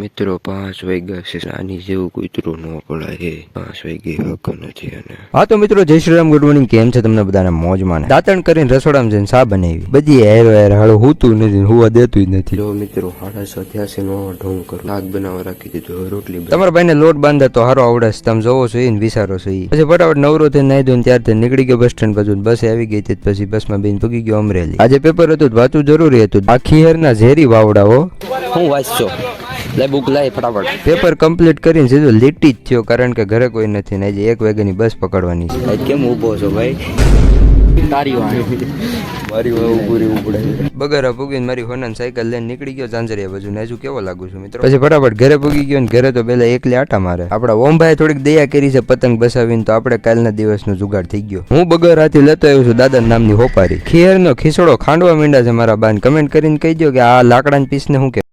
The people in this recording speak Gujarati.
મિત્રો 5 વાગ્યા છે, આની જેવું કૂતરું ન પડાય. 5 વાગે હક નથી. અને હા તો મિત્રો જય શ્રી રામ, ગુડ મોર્નિંગ. કેમ છે તમને બધાને? મોજમાં. દાંતણ કરીને રસોડામાં જઈને સા બનાવી બધી હેર હાળું હુતું નથી, હુવા દેતું નથી. જો મિત્રો 8:87 નો ઢોંગ કરું, શાક બનાવવા રાખી દીધું, હવે રોટલી તમારા ભાઈને લોટ બાંધે તો હારો આવડે છે, તમે જોવો છો ને વિચારો છો. પછી ફટાફટ નવરો થઈને નાઈ ધોઈને ત્યારથી નીકળી ગયો બસ સ્ટેન્ડ બાજુ. બસ આવી ગઈ હતી, પછી બસમાં બેન પૂગી ગયો અમરેલી. આજે પેપર હતું, વાંચવું જરૂરી હતું. આ ખીહરના ઝેરી વાવડાઓ હું વાંચશો લે બુક લાય ફટાફટ. પેપર કમ્પ્લીટ કરીને સીધો લીટી જ થયો, કારણ કે ઘરે કોઈ નથી ને. આજે 1 વાગ્યાની બસ પકડવાની છે. આજ કેમ ઊભો છો ભાઈ? તારી મારી પૂરી ઉપડે. બગરા પૂગીને મારી હોનાની સાયકલ લઈને નીકળી ગયો ચાંચરિયા બાજુ. ને હજુ કેવો લાગુ છું મિત્રો. પછી ફટાફટ ઘરે પૂગી ગયો ને ઘરે તો પેલા એકલી આટા મારે. આપડા ઓમભાઈ થોડીક દયા કરી છે પતંગ બસાવીને, તો આપણે કાલના દિવસનો જુગાડ થઈ ગયો. હું બગર હાથી લેતો આવ્યો છું દાદા નામની હોપારી. ખીરનો ખીસડો ખાંડવા માંડ્યા છે મારા બાન. કમેન્ટ કરીને કહી દો કે આ લાકડાની પીસને હું કે